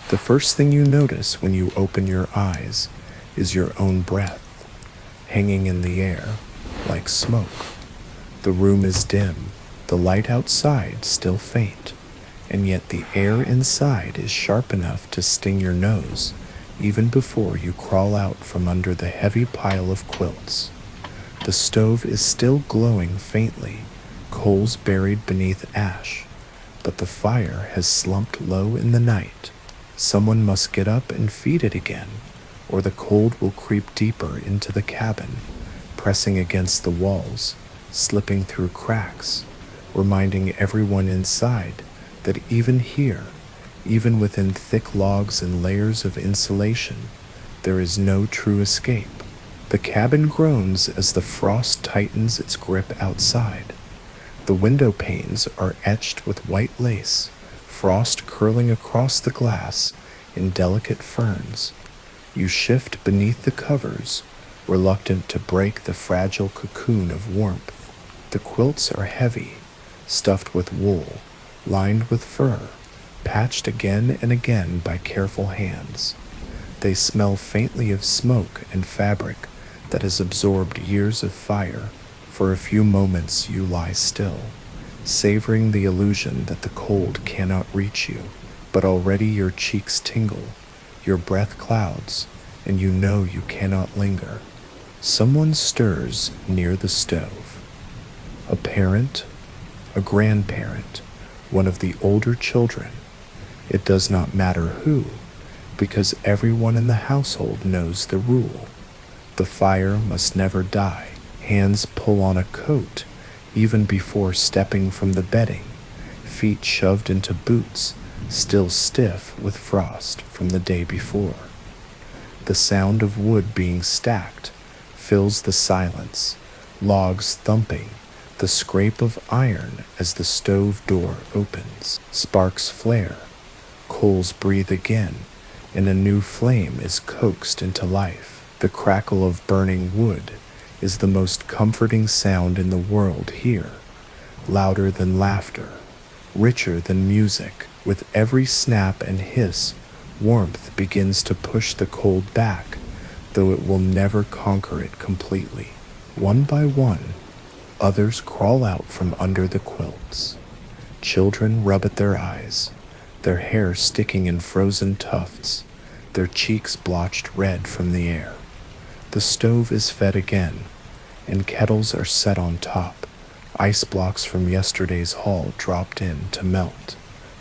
The first thing you notice when you open your eyes is your own breath, hanging in the air like smoke. The room is dim, the light outside still faint, and yet the air inside is sharp enough to sting your nose even before you crawl out from under the heavy pile of quilts. The stove is still glowing faintly, coals buried beneath ash, but the fire has slumped low in the night. Someone must get up and feed it again, or the cold will creep deeper into the cabin, pressing against the walls, slipping through cracks, reminding everyone inside that even here, even within thick logs and layers of insulation, there is no true escape. The cabin groans as the frost tightens its grip outside. The window panes are etched with white lace, frost curling across the glass in delicate ferns. You shift beneath the covers, reluctant to break the fragile cocoon of warmth. The quilts are heavy, stuffed with wool, lined with fur, patched again and again by careful hands. They smell faintly of smoke and fabric that has absorbed years of fire. For a few moments you lie still, savoring the illusion that the cold cannot reach you, but already your cheeks tingle, your breath clouds, and you know you cannot linger. Someone stirs near the stove. A parent, a grandparent, one of the older children. It does not matter who, because everyone in the household knows the rule. The fire must never die. Hands pull on a coat even before stepping from the bedding, feet shoved into boots, still stiff with frost from the day before. The sound of wood being stacked fills the silence, logs thumping, the scrape of iron as the stove door opens. Sparks flare, coals breathe again, and a new flame is coaxed into life. The crackle of burning wood is the most comforting sound in the world here, louder than laughter, richer than music. With every snap and hiss, warmth begins to push the cold back, though it will never conquer it completely. One by one, others crawl out from under the quilts. Children rub at their eyes, their hair sticking in frozen tufts, their cheeks blotched red from the air. The stove is fed again, and kettles are set on top, ice blocks from yesterday's haul dropped in to melt.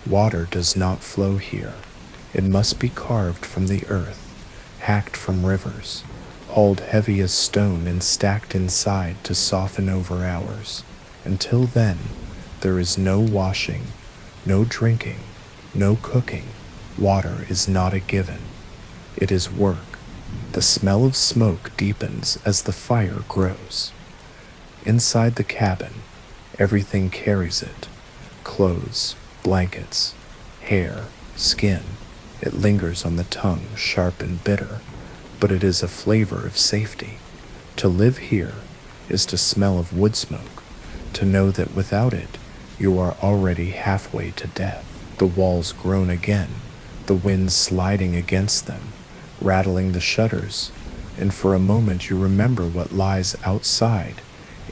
Water does not flow here. It must be carved from the earth, hacked from rivers, hauled heavy as stone and stacked inside to soften over hours. Until then, there is no washing, no drinking, no cooking. Water is not a given. It is work. The smell of smoke deepens as the fire grows. Inside the cabin, everything carries it. Clothes, blankets, hair, skin. It lingers on the tongue, sharp and bitter, but it is a flavor of safety. To live here is to smell of wood smoke, to know that without it, you are already halfway to death. The walls groan again, the wind sliding against them, rattling the shutters, and for a moment you remember what lies outside,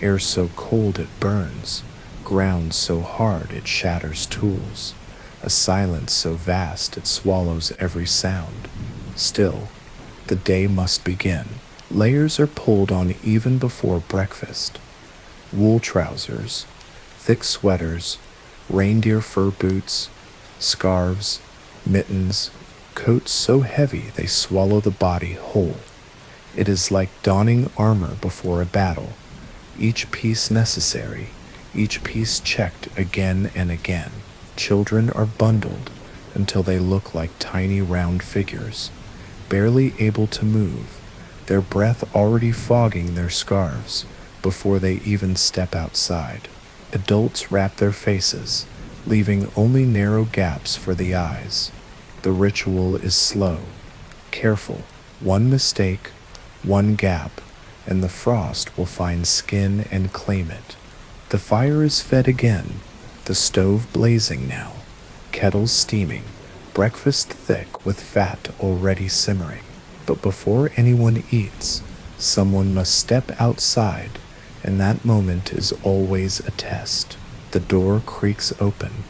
air so cold it burns, ground so hard it shatters tools, a silence so vast it swallows every sound. Still, the day must begin. Layers are pulled on even before breakfast. Wool trousers, thick sweaters, reindeer fur boots, scarves, mittens, coats so heavy they swallow the body whole. It is like donning armor before a battle, each piece necessary, each piece checked again and again. Children are bundled until they look like tiny round figures, barely able to move, their breath already fogging their scarves before they even step outside. Adults wrap their faces, leaving only narrow gaps for the eyes. The ritual is slow, careful. One mistake, one gap, and the frost will find skin and claim it. The fire is fed again, the stove blazing now, kettles steaming, breakfast thick with fat already simmering. But before anyone eats, someone must step outside, and that moment is always a test. The door creaks open,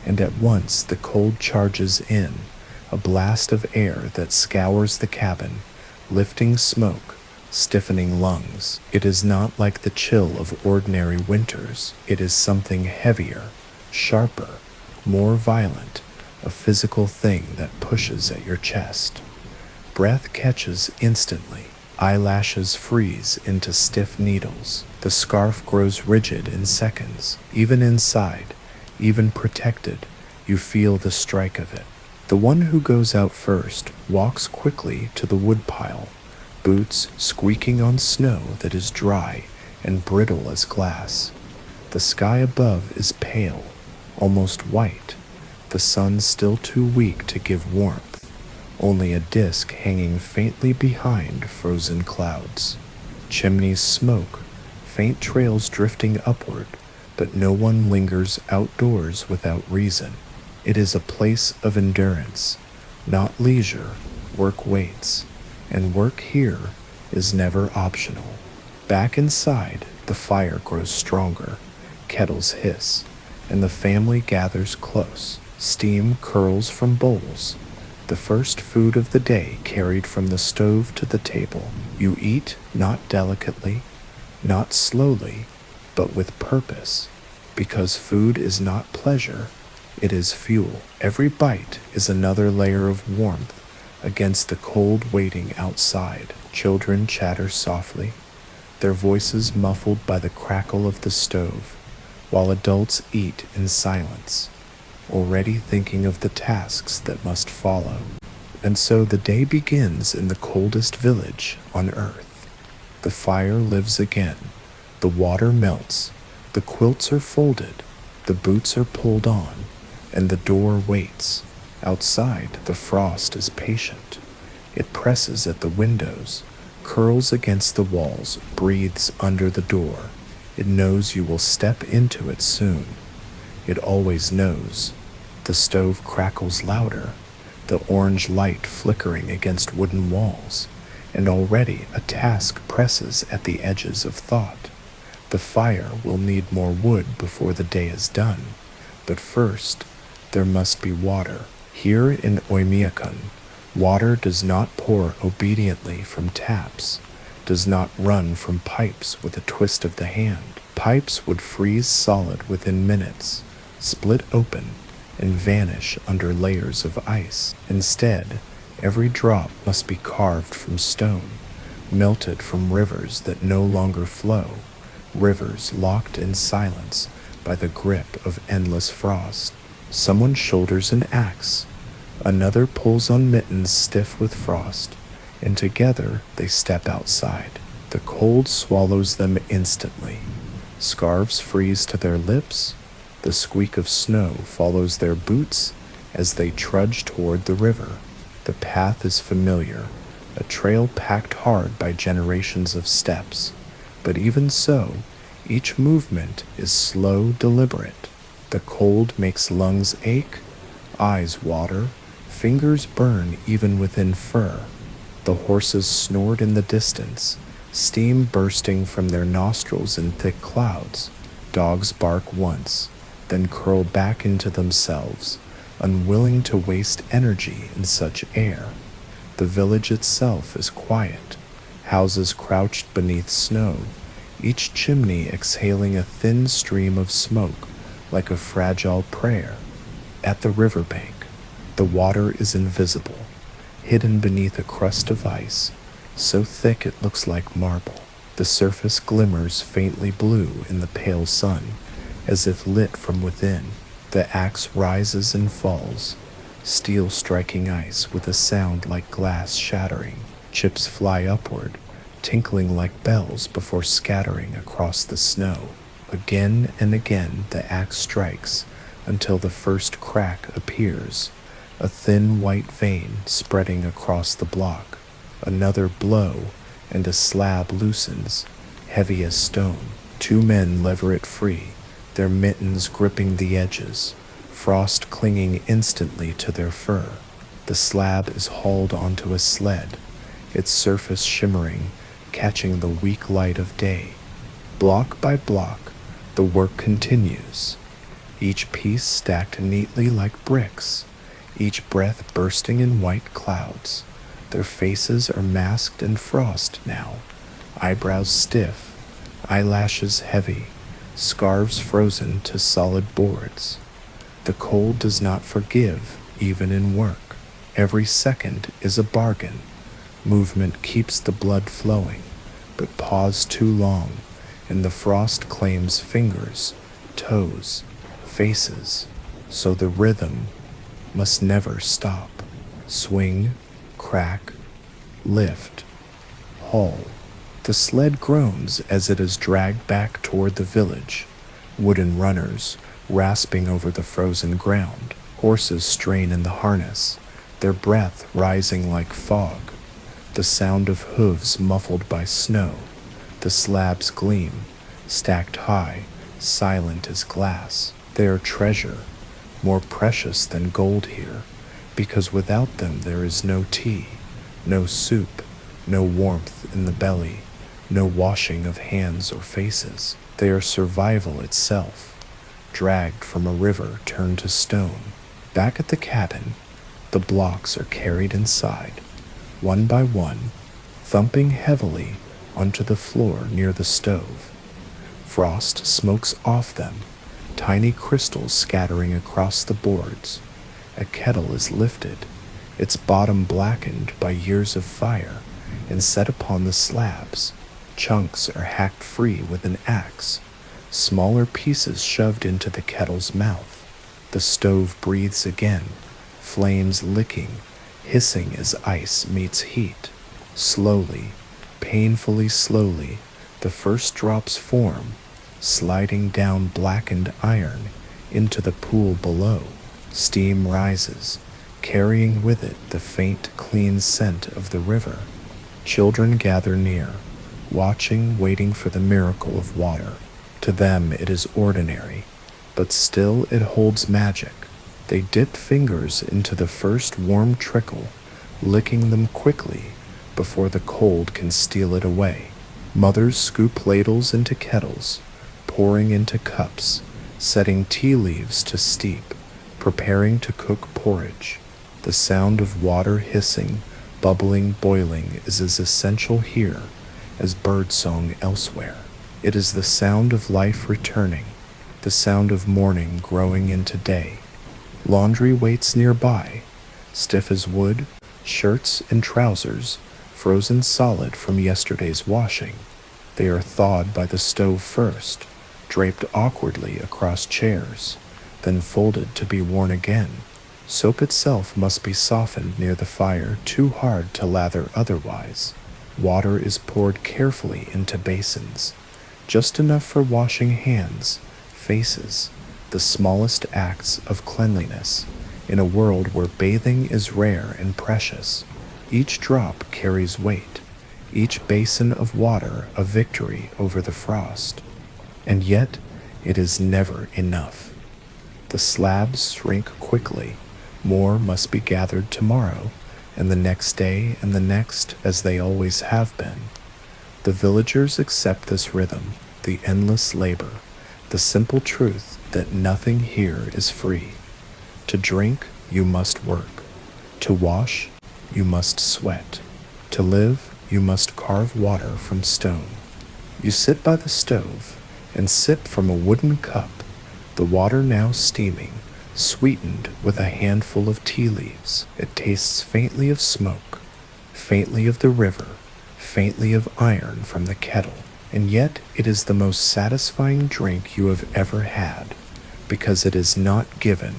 and at once the cold charges in, a blast of air that scours the cabin, lifting smoke, stiffening lungs. It is not like the chill of ordinary winters. It is something heavier, sharper, more violent, a physical thing that pushes at your chest. Breath catches instantly. Eyelashes freeze into stiff needles. The scarf grows rigid in seconds. Even inside, even protected, you feel the strike of it. The one who goes out first walks quickly to the woodpile, boots squeaking on snow that is dry and brittle as glass. The sky above is pale, almost white, the sun still too weak to give warmth, only a disk hanging faintly behind frozen clouds. Chimneys smoke, faint trails drifting upward, but no one lingers outdoors without reason. It is a place of endurance, not leisure. Work waits, and work here is never optional. Back inside, the fire grows stronger, kettles hiss, and the family gathers close. Steam curls from bowls, the first food of the day carried from the stove to the table. You eat not delicately, not slowly, but with purpose, because food is not pleasure, it is fuel. Every bite is another layer of warmth against the cold waiting outside. Children chatter softly, their voices muffled by the crackle of the stove, while adults eat in silence, already thinking of the tasks that must follow. And so the day begins in the coldest village on earth. The fire lives again, the water melts, the quilts are folded, the boots are pulled on, and the door waits. Outside, the frost is patient. It presses at the windows, curls against the walls, breathes under the door. It knows you will step into it soon. It always knows. The stove crackles louder, the orange light flickering against wooden walls, and already a task presses at the edges of thought. The fire will need more wood before the day is done, but first, there must be water. Here in Oymyakon, water does not pour obediently from taps, does not run from pipes with a twist of the hand. Pipes would freeze solid within minutes, split open, and vanish under layers of ice. Instead, every drop must be carved from stone, melted from rivers that no longer flow, rivers locked in silence by the grip of endless frost. Someone shoulders an axe, another pulls on mittens stiff with frost, and together they step outside. The cold swallows them instantly. Scarves freeze to their lips. The squeak of snow follows their boots as they trudge toward the river. The path is familiar, a trail packed hard by generations of steps. But even so, each movement is slow, deliberate. The cold makes lungs ache, eyes water, fingers burn even within fur. The horses snort in the distance, steam bursting from their nostrils in thick clouds. Dogs bark once, then curl back into themselves, unwilling to waste energy in such air. The village itself is quiet, houses crouched beneath snow, each chimney exhaling a thin stream of smoke like a fragile prayer. At the riverbank, the water is invisible, hidden beneath a crust of ice, so thick it looks like marble. The surface glimmers faintly blue in the pale sun, as if lit from within. The axe rises and falls, steel striking ice with a sound like glass shattering. Chips fly upward, tinkling like bells before scattering across the snow. Again and again the axe strikes until the first crack appears, a thin white vein spreading across the block. Another blow, and a slab loosens, heavy as stone. Two men lever it free, their mittens gripping the edges. frost clinging instantly to their fur. The slab is hauled onto a sled, its surface shimmering, catching the weak light of day. Block by block, the work continues, each piece stacked neatly like bricks, each breath bursting in white clouds. Their faces are masked in frost now, eyebrows stiff, eyelashes heavy, scarves frozen to solid boards. The cold does not forgive, even in work. Every second is a bargain. Movement keeps the blood flowing, but pause too long, and the frost claims fingers, toes, faces, so the rhythm must never stop. Swing, crack, lift, haul. The sled groans as it is dragged back toward the village. Wooden runners, rasping over the frozen ground. Horses strain in the harness, their breath rising like fog. The sound of hooves muffled by snow. The slabs gleam, stacked high, silent as glass. They are treasure, more precious than gold here, because without them there is no tea, no soup, no warmth in the belly, no washing of hands or faces. They are survival itself, dragged from a river turned to stone. Back at the cabin, the blocks are carried inside, one by one, thumping heavily onto the floor near the stove. Frost smokes off them, tiny crystals scattering across the boards. A kettle is lifted, its bottom blackened by years of fire, and set upon the slabs. Chunks are hacked free with an axe, smaller pieces shoved into the kettle's mouth. The stove breathes again, flames licking, hissing as ice meets heat. Slowly, painfully slowly, the first drops form, sliding down blackened iron into the pool below. Steam rises, carrying with it the faint, clean scent of the river. Children gather near, watching, waiting for the miracle of water. To them it is ordinary, but still it holds magic. They dip fingers into the first warm trickle, licking them quickly before the cold can steal it away. Mothers scoop ladles into kettles, pouring into cups, setting tea leaves to steep, preparing to cook porridge. The sound of water hissing, bubbling, boiling is as essential here as birdsong elsewhere. It is the sound of life returning, the sound of morning growing into day. Laundry waits nearby, stiff as wood, shirts and trousers frozen solid from yesterday's washing. They are thawed by the stove first, draped awkwardly across chairs, then folded to be worn again. Soap itself must be softened near the fire, too hard to lather otherwise. Water is poured carefully into basins, just enough for washing hands, faces, the smallest acts of cleanliness, in a world where bathing is rare and precious. Each drop carries weight, each basin of water a victory over the frost. And yet, it is never enough. The slabs shrink quickly. More must be gathered tomorrow, and the next day and the next, as they always have been. The villagers accept this rhythm, the endless labor, the simple truth that nothing here is free. To drink, you must work. To wash, you must sweat. To live, you must carve water from stone. You sit by the stove and sip from a wooden cup, the water now steaming, sweetened with a handful of tea leaves. It tastes faintly of smoke, faintly of the river, faintly of iron from the kettle. And yet it is the most satisfying drink you have ever had, because it is not given,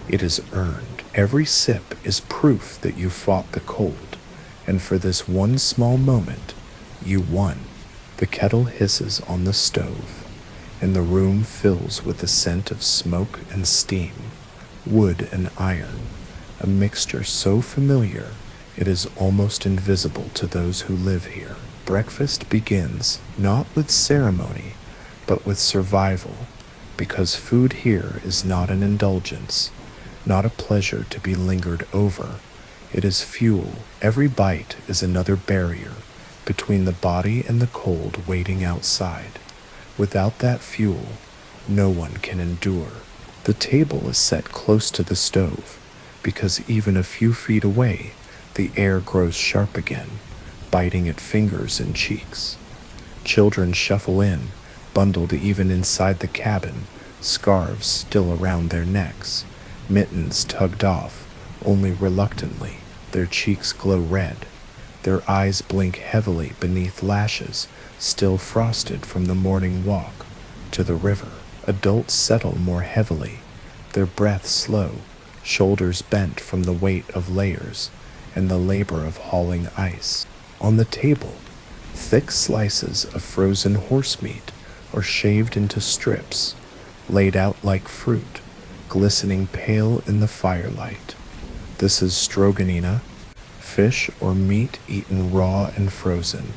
it is earned. Every sip is proof that you fought the cold, and for this one small moment, you won. The kettle hisses on the stove, and the room fills with the scent of smoke and steam, wood and iron, a mixture so familiar it is almost invisible to those who live here. Breakfast begins not with ceremony, but with survival, because food here is not an indulgence, not a pleasure to be lingered over. It is fuel. Every bite is another barrier between the body and the cold waiting outside. Without that fuel, no one can endure. The table is set close to the stove, because even a few feet away, the air grows sharp again, biting at fingers and cheeks. Children shuffle in, bundled even inside the cabin, scarves still around their necks, mittens tugged off, only reluctantly. Their cheeks glow red. Their eyes blink heavily beneath lashes still frosted from the morning walk to the river. Adults settle more heavily, their breath slow, shoulders bent from the weight of layers and the labor of hauling ice. On the table, thick slices of frozen horse meat are shaved into strips, laid out like fruit, glistening pale in the firelight. This is stroganina, fish or meat eaten raw and frozen,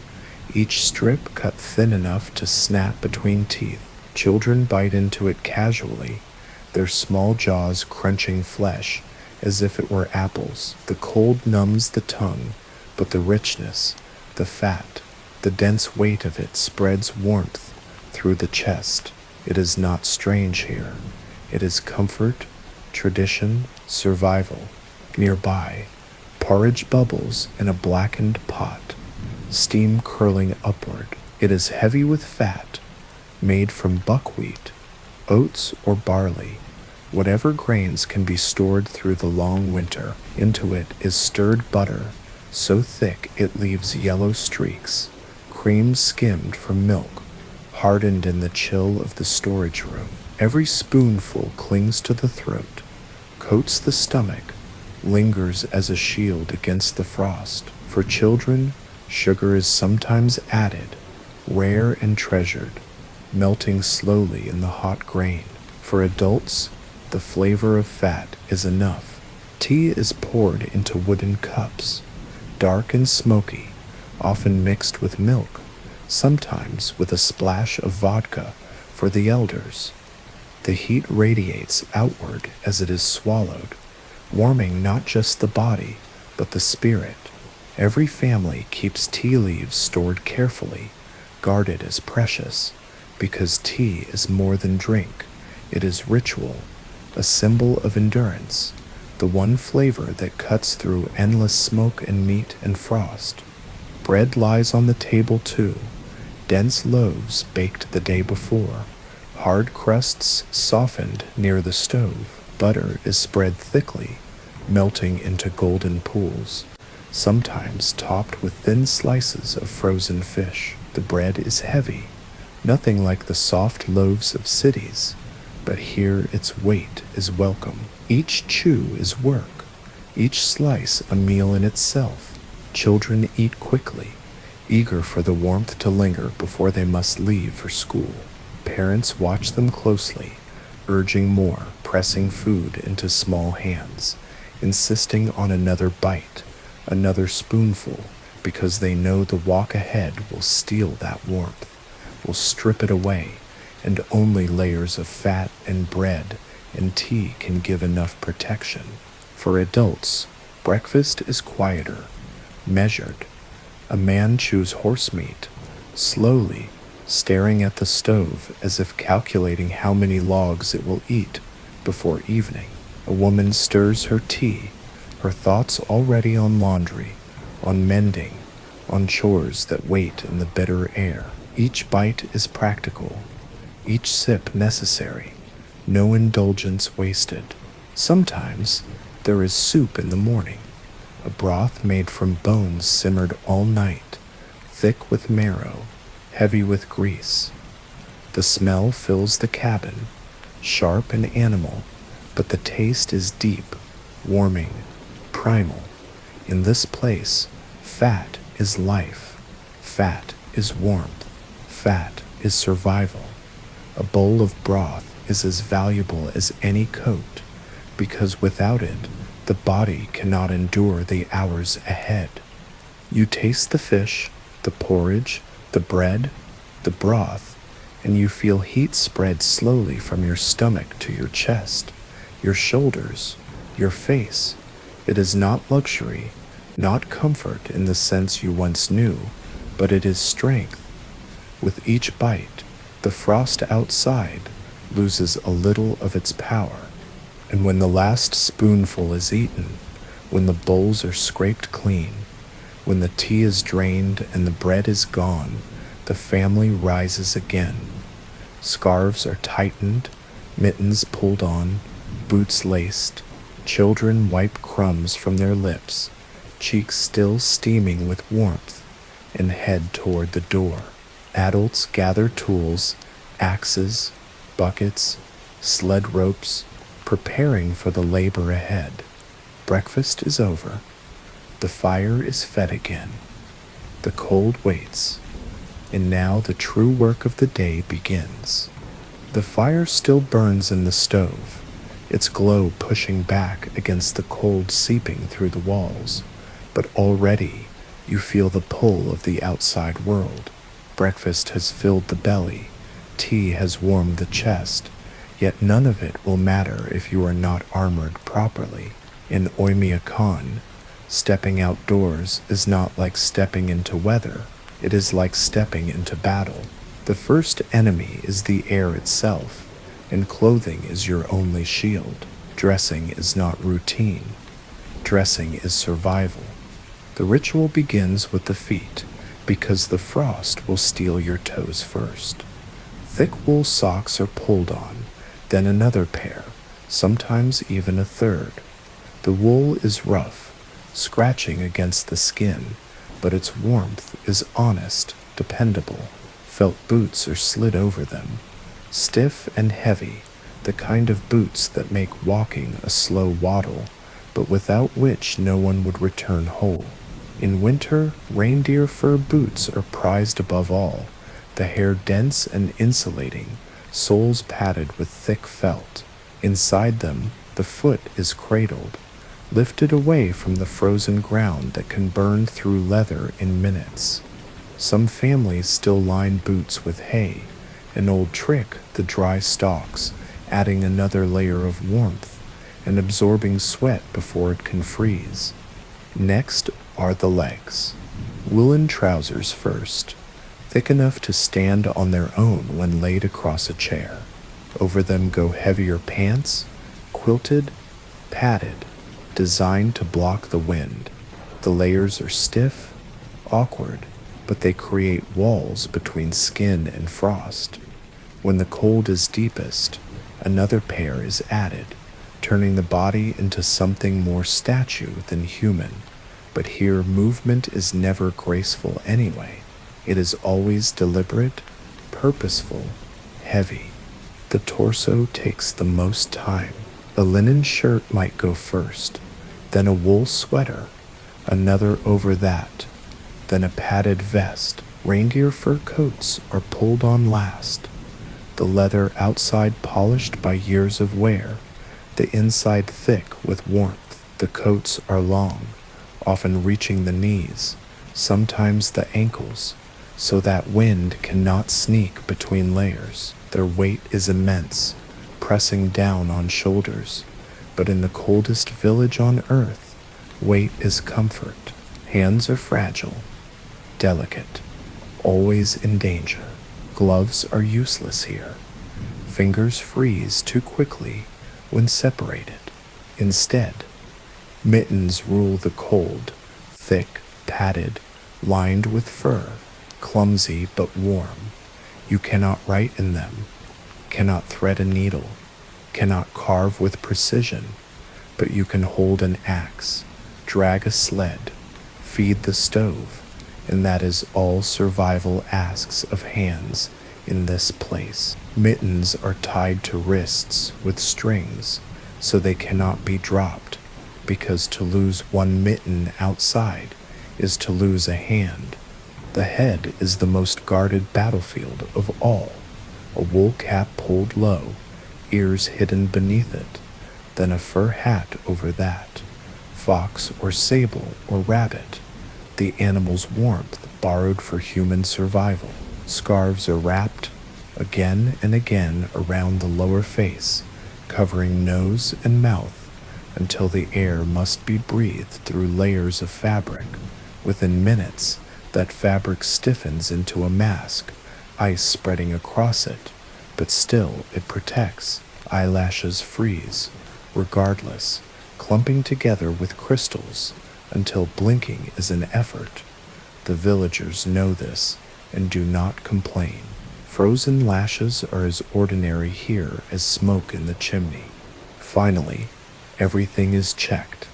each strip cut thin enough to snap between teeth. Children bite into it casually, their small jaws crunching flesh as if it were apples. The cold numbs the tongue, but the richness, the fat, the dense weight of it spreads warmth through the chest. It is not strange here. It is comfort, tradition, survival. Nearby, porridge bubbles in a blackened pot, steam curling upward. It is heavy with fat, made from buckwheat, oats, or barley. Whatever grains can be stored through the long winter. Into it is stirred butter, so thick it leaves yellow streaks, cream skimmed from milk, hardened in the chill of the storage room. Every spoonful clings to the throat, coats the stomach, lingers as a shield against the frost. For children, sugar is sometimes added, rare and treasured, melting slowly in the hot grain. For adults, the flavor of fat is enough. Tea is poured into wooden cups, dark and smoky, often mixed with milk, sometimes with a splash of vodka for the elders. The heat radiates outward as it is swallowed, warming not just the body, but the spirit. Every family keeps tea leaves stored carefully, guarded as precious, because tea is more than drink. It is ritual, a symbol of endurance, the one flavor that cuts through endless smoke and meat and frost. Bread lies on the table too, dense loaves baked the day before, hard crusts softened near the stove. Butter is spread thickly, melting into golden pools, sometimes topped with thin slices of frozen fish. The bread is heavy, nothing like the soft loaves of cities, but here its weight is welcome. Each chew is work, each slice a meal in itself. Children eat quickly, eager for the warmth to linger before they must leave for school. Parents watch them closely, urging more, pressing food into small hands, insisting on another bite, another spoonful, because they know the walk ahead will steal that warmth, will strip it away, and only layers of fat and bread and tea can give enough protection. For adults, breakfast is quieter, measured. A man chews horse meat, slowly, staring at the stove as if calculating how many logs it will eat before evening. A woman stirs her tea, her thoughts already on laundry, on mending, on chores that wait in the bitter air. Each bite is practical, each sip necessary, no indulgence wasted. Sometimes there is soup in the morning, a broth made from bones simmered all night, thick with marrow, heavy with grease. The smell fills the cabin, sharp and animal, but the taste is deep, warming, primal. In this place, fat is life, fat is warmth, fat is survival. A bowl of broth is as valuable as any coat, because without it, the body cannot endure the hours ahead. You taste the fish, the porridge, the bread, the broth, and you feel heat spread slowly from your stomach to your chest, your shoulders, your face. It is not luxury, not comfort in the sense you once knew, but it is strength. With each bite, the frost outside loses a little of its power, and when the last spoonful is eaten, when the bowls are scraped clean, when the tea is drained and the bread is gone, the family rises again. Scarves are tightened, mittens pulled on, boots laced, children wipe crumbs from their lips, cheeks still steaming with warmth, and head toward the door. Adults gather tools, axes, buckets, sled ropes, preparing for the labor ahead. Breakfast is over. The fire is fed again. The cold waits, and now the true work of the day begins. The fire still burns in the stove, its glow pushing back against the cold seeping through the walls, but already you feel the pull of the outside world. Breakfast has filled the belly, tea has warmed the chest, yet none of it will matter if you are not armored properly. In Oymyakon, stepping outdoors is not like stepping into weather, it is like stepping into battle. The first enemy is the air itself, and clothing is your only shield. Dressing is not routine. Dressing is survival. The ritual begins with the feet, because the frost will steal your toes first. Thick wool socks are pulled on, then another pair, sometimes even a third. The wool is rough, scratching against the skin, but its warmth is honest, dependable. Felt boots are slid over them, stiff and heavy, the kind of boots that make walking a slow waddle, but without which no one would return whole. In winter, reindeer fur boots are prized above all, the hair dense and insulating, soles padded with thick felt. Inside them, the foot is cradled, lifted away from the frozen ground that can burn through leather in minutes. Some families still line boots with hay, an old trick, the dry stalks, adding another layer of warmth and absorbing sweat before it can freeze. Next are the legs. Woolen trousers first, thick enough to stand on their own when laid across a chair. Over them go heavier pants, quilted, padded, designed to block the wind. The layers are stiff, awkward, but they create walls between skin and frost. When the cold is deepest, another pair is added, turning the body into something more statue than human. But here movement is never graceful anyway. It is always deliberate, purposeful, heavy. The torso takes the most time. A linen shirt might go first, then a wool sweater, another over that, then a padded vest. Reindeer fur coats are pulled on last, the leather outside polished by years of wear, the inside thick with warmth. The coats are long, often reaching the knees, sometimes the ankles, so that wind cannot sneak between layers. Their weight is immense, pressing down on shoulders, but in the coldest village on earth, weight is comfort. Hands are fragile, delicate, always in danger. Gloves are useless here. Fingers freeze too quickly when separated. Instead, mittens rule the cold, thick, padded, lined with fur, clumsy but warm. You cannot write in them, cannot thread a needle, cannot carve with precision, but you can hold an axe, drag a sled, feed the stove, and that is all survival asks of hands in this place. Mittens are tied to wrists with strings, so they cannot be dropped, because to lose one mitten outside is to lose a hand. The head is the most guarded battlefield of all. A wool cap pulled low, ears hidden beneath it, then a fur hat over that. Fox or sable or rabbit, the animal's warmth borrowed for human survival. Scarves are wrapped, again and again around the lower face, covering nose and mouth until the air must be breathed through layers of fabric. Within minutes, that fabric stiffens into a mask, ice spreading across it, but still it protects. Eyelashes freeze, regardless, clumping together with crystals until blinking is an effort. The villagers know this and do not complain. Frozen lashes are as ordinary here as smoke in the chimney. Finally, everything is checked.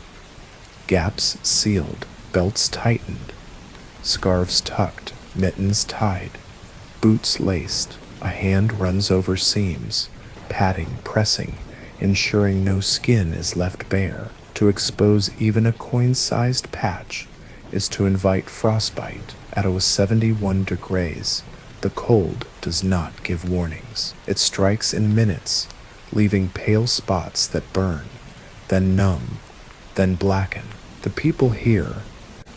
Gaps sealed, belts tightened, scarves tucked, mittens tied, boots laced. A hand runs over seams, patting, pressing, ensuring no skin is left bare. To expose even a coin-sized patch is to invite frostbite. At 71 degrees, the cold does not give warnings. It strikes in minutes, leaving pale spots that burn, then numb, then blacken. The people here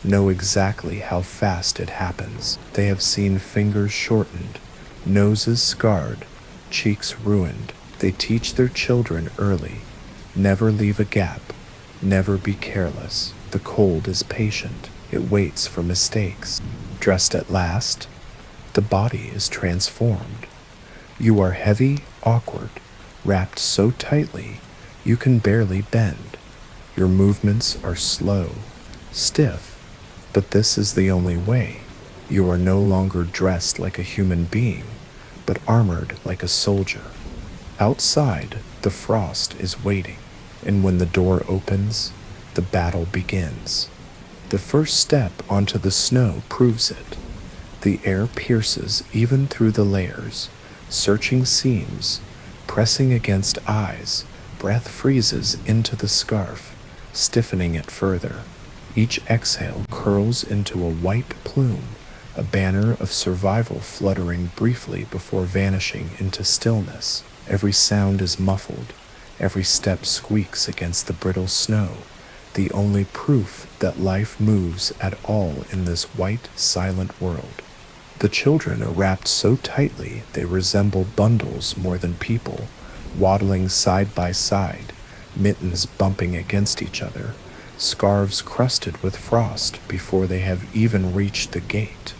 know exactly how fast it happens. They have seen fingers shortened, noses scarred, cheeks ruined. They teach their children early, never leave a gap, never be careless. The cold is patient. It waits for mistakes. Dressed at last, the body is transformed. You are heavy, awkward, wrapped so tightly you can barely bend. Your movements are slow, stiff, but this is the only way. You are no longer dressed like a human being, but armored like a soldier. Outside, the frost is waiting, and when the door opens, the battle begins. The first step onto the snow proves it. The air pierces even through the layers, searching seams, pressing against eyes. Breath freezes into the scarf, stiffening it further. Each exhale curls into a white plume, a banner of survival fluttering briefly before vanishing into stillness. Every sound is muffled, every step squeaks against the brittle snow, the only proof that life moves at all in this white, silent world. The children are wrapped so tightly they resemble bundles more than people, waddling side by side, mittens bumping against each other, scarves crusted with frost before they have even reached the gate.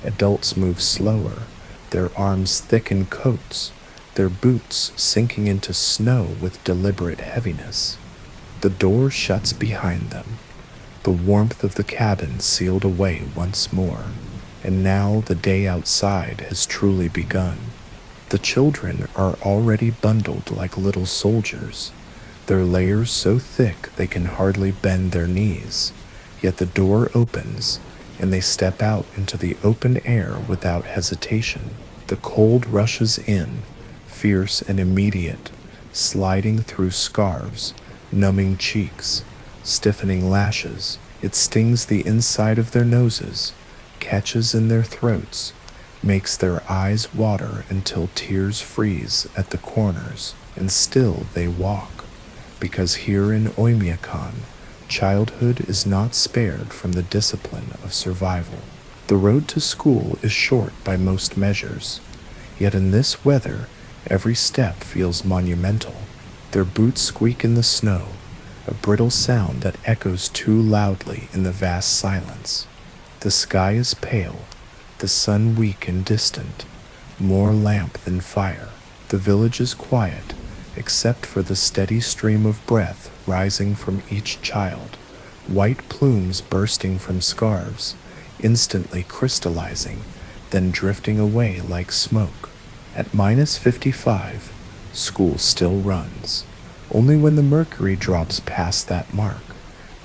Adults move slower, their arms thick in coats, their boots sinking into snow with deliberate heaviness. The door shuts behind them, the warmth of the cabin sealed away once more, and now the day outside has truly begun. The children are already bundled like little soldiers, their layers so thick they can hardly bend their knees, yet the door opens, and they step out into the open air without hesitation. The cold rushes in, fierce and immediate, sliding through scarves, numbing cheeks, stiffening lashes. It stings the inside of their noses, catches in their throats, makes their eyes water until tears freeze at the corners, and still they walk, because here in Oymyakon, childhood is not spared from the discipline of survival. The road to school is short by most measures, yet in this weather, every step feels monumental. Their boots squeak in the snow, a brittle sound that echoes too loudly in the vast silence. The sky is pale, the sun weak and distant, more lamp than fire. The village is quiet, except for the steady stream of breath rising from each child, white plumes bursting from scarves, instantly crystallizing, then drifting away like smoke. At -55, school still runs. Only when the mercury drops past that mark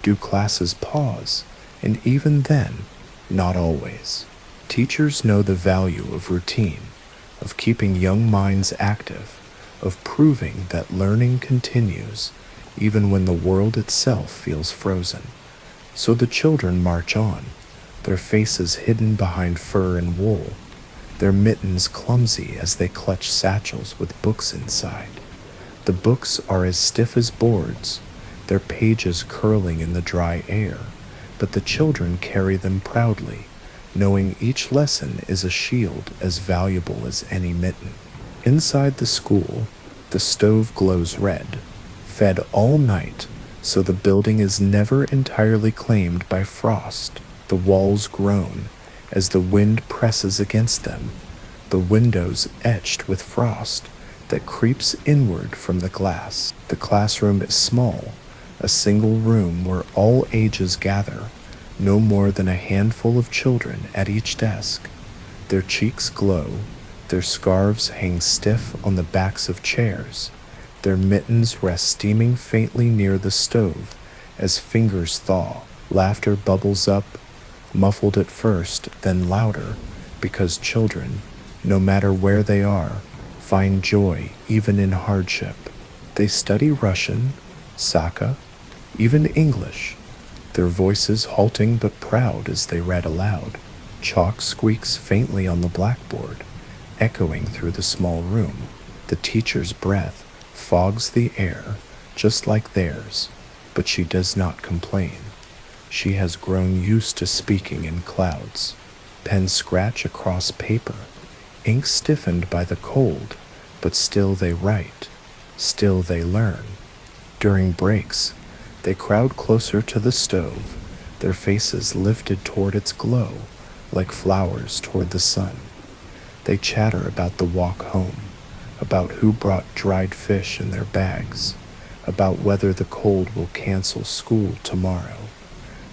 do classes pause, and even then, not always. Teachers know the value of routine, of keeping young minds active, of proving that learning continues even when the world itself feels frozen. So the children march on, their faces hidden behind fur and wool, their mittens clumsy as they clutch satchels with books inside. The books are as stiff as boards, their pages curling in the dry air, but the children carry them proudly, knowing each lesson is a shield as valuable as any mitten. Inside the school, the stove glows red, fed all night, so the building is never entirely claimed by frost. The walls groan as the wind presses against them, the windows etched with frost that creeps inward from the glass. The classroom is small, a single room where all ages gather, no more than a handful of children at each desk. Their cheeks glow, their scarves hang stiff on the backs of chairs, their mittens rest steaming faintly near the stove as fingers thaw. Laughter bubbles up, muffled at first, then louder, because children, no matter where they are, find joy even in hardship. They study Russian, Saka, even English, their voices halting but proud as they read aloud. Chalk squeaks faintly on the blackboard, echoing through the small room. The teacher's breath fogs the air, just like theirs, but she does not complain. She has grown used to speaking in clouds. Pens scratch across paper, ink stiffened by the cold, but still they write, still they learn. During breaks, they crowd closer to the stove, their faces lifted toward its glow, like flowers toward the sun. They chatter about the walk home, about who brought dried fish in their bags, about whether the cold will cancel school tomorrow.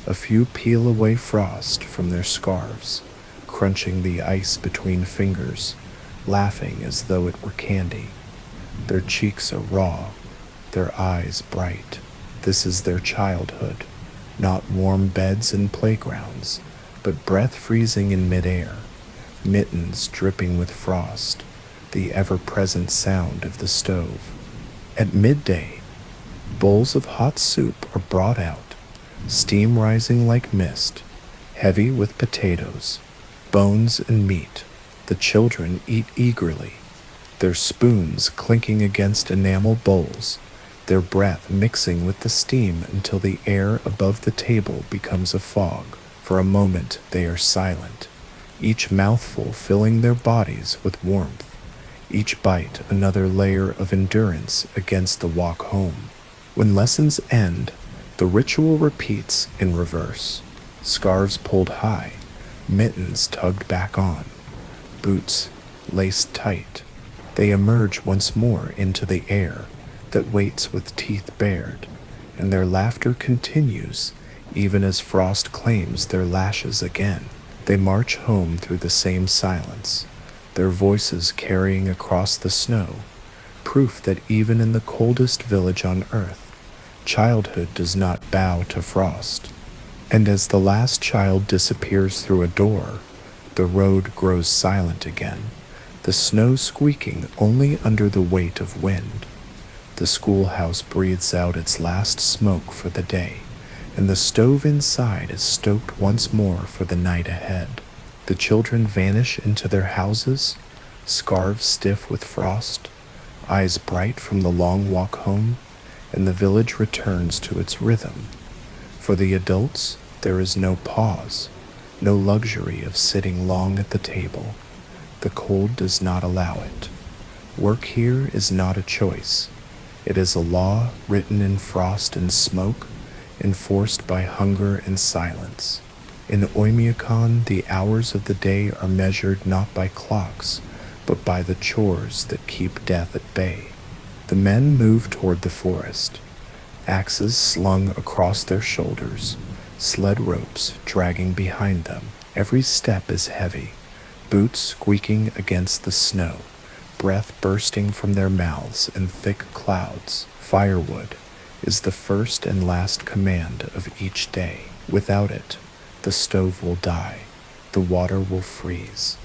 A few peel away frost from their scarves, crunching the ice between fingers, laughing as though it were candy. Their cheeks are raw, their eyes bright. This is their childhood, not warm beds and playgrounds, but breath freezing in midair, mittens dripping with frost, the ever-present sound of the stove. At midday, bowls of hot soup are brought out, steam rising like mist, heavy with potatoes, bones and meat. The children eat eagerly, their spoons clinking against enamel bowls, their breath mixing with the steam until the air above the table becomes a fog. For a moment they are silent, each mouthful filling their bodies with warmth, each bite another layer of endurance against the walk home. When lessons end, the ritual repeats in reverse. Scarves pulled high, mittens tugged back on, boots laced tight. They emerge once more into the air that waits with teeth bared, and their laughter continues even as frost claims their lashes again. They march home through the same silence, their voices carrying across the snow, proof that even in the coldest village on earth, childhood does not bow to frost. And as the last child disappears through a door, the road grows silent again, the snow squeaking only under the weight of wind. The schoolhouse breathes out its last smoke for the day, and the stove inside is stoked once more for the night ahead. The children vanish into their houses, scarves stiff with frost, eyes bright from the long walk home, and the village returns to its rhythm. For the adults, there is no pause, no luxury of sitting long at the table. The cold does not allow it. Work here is not a choice. It is a law written in frost and smoke, enforced by hunger and silence. In Oymyakon, the hours of the day are measured not by clocks, but by the chores that keep death at bay. The men move toward the forest, axes slung across their shoulders, sled ropes dragging behind them. Every step is heavy, boots squeaking against the snow, breath bursting from their mouths in thick clouds. Firewood is the first and last command of each day. Without it, the stove will die, the water will freeze,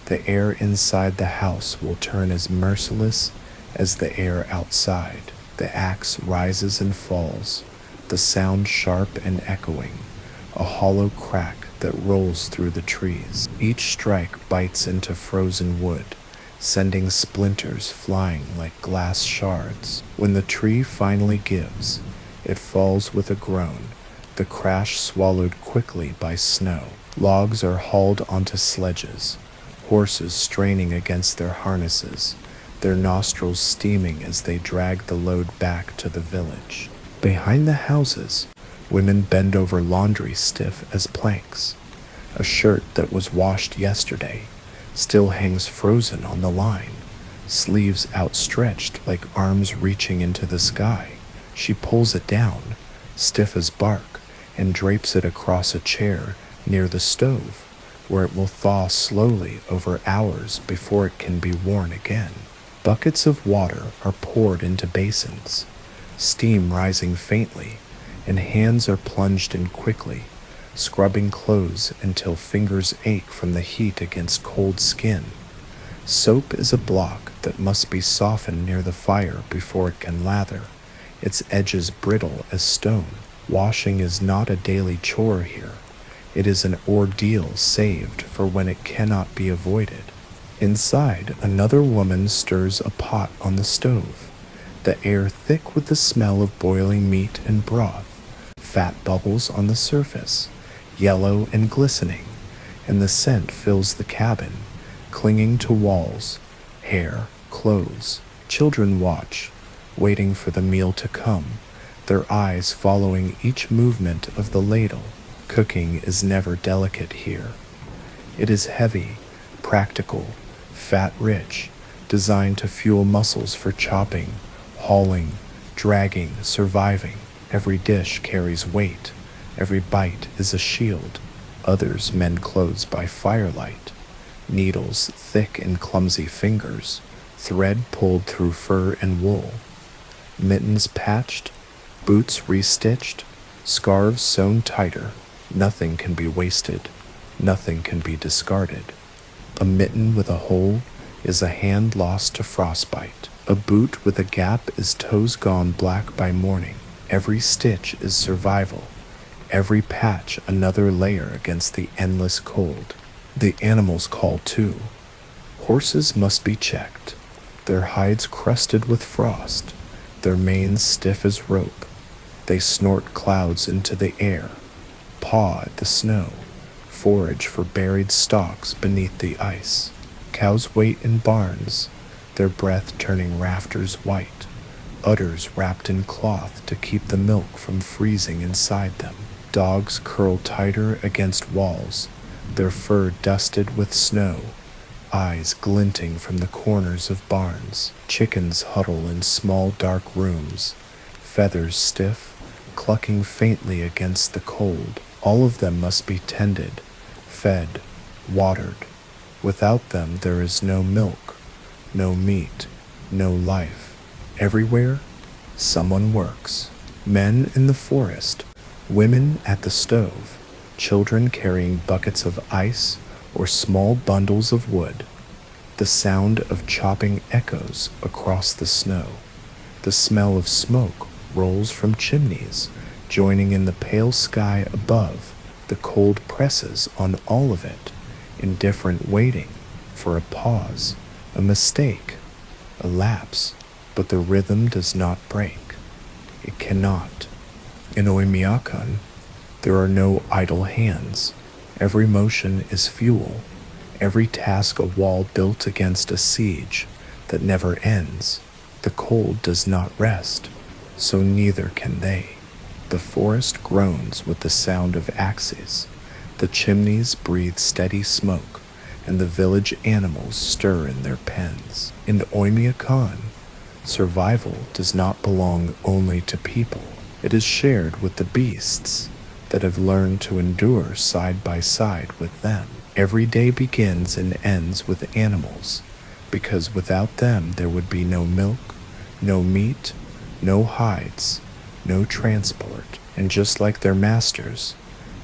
the air inside the house will turn as merciless as the air outside. The axe rises and falls, the sound sharp and echoing, a hollow crack that rolls through the trees. Each strike bites into frozen wood, sending splinters flying like glass shards. When the tree finally gives, it falls with a groan, the crash swallowed quickly by snow. Logs are hauled onto sledges, horses straining against their harnesses, their nostrils steaming as they drag the load back to the village. Behind the houses, women bend over laundry stiff as planks. A shirt that was washed yesterday still hangs frozen on the line, sleeves outstretched like arms reaching into the sky. She pulls it down, stiff as bark, and drapes it across a chair near the stove, where it will thaw slowly over hours before it can be worn again. Buckets of water are poured into basins, steam rising faintly, and hands are plunged in quickly, scrubbing clothes until fingers ache from the heat against cold skin. Soap is a block that must be softened near the fire before it can lather, its edges brittle as stone. Washing is not a daily chore here. It is an ordeal saved for when it cannot be avoided. Inside, another woman stirs a pot on the stove, the air thick with the smell of boiling meat and broth. Fat bubbles on the surface, yellow and glistening, and the scent fills the cabin, clinging to walls, hair, clothes. Children watch, waiting for the meal to come, their eyes following each movement of the ladle. Cooking is never delicate here. It is heavy, practical, fat-rich, designed to fuel muscles for chopping, hauling, dragging, surviving. Every dish carries weight. Every bite is a shield. Others mend clothes by firelight. Needles, thick and clumsy fingers, thread pulled through fur and wool. Mittens patched, boots restitched, scarves sewn tighter. Nothing can be wasted. Nothing can be discarded. A mitten with a hole is a hand lost to frostbite. A boot with a gap is toes gone black by morning. Every stitch is survival. Every patch another layer against the endless cold. The animals call too. Horses must be checked, their hides crusted with frost, their manes stiff as rope. They snort clouds into the air, paw at the snow, forage for buried stalks beneath the ice. Cows wait in barns, their breath turning rafters white, udders wrapped in cloth to keep the milk from freezing inside them. Dogs curl tighter against walls, their fur dusted with snow, eyes glinting from the corners of barns. Chickens huddle in small dark rooms, feathers stiff, clucking faintly against the cold. All of them must be tended, fed, watered. Without them there is no milk, no meat, no life. Everywhere, someone works. Men in the forest, women at the stove, children carrying buckets of ice or small bundles of wood. The sound of chopping echoes across the snow. The smell of smoke rolls from chimneys, joining in the pale sky above. The cold presses on all of it, indifferent, waiting for a pause, a mistake, a lapse. But the rhythm does not break. It cannot. In Oymyakon, there are no idle hands. Every motion is fuel, every task a wall built against a siege that never ends. The cold does not rest, so neither can they. The forest groans with the sound of axes. The chimneys breathe steady smoke, and the village animals stir in their pens. In Oymyakon, survival does not belong only to people. It is shared with the beasts that have learned to endure side by side with them. Every day begins and ends with animals, because without them there would be no milk, no meat, no hides, no transport. And just like their masters,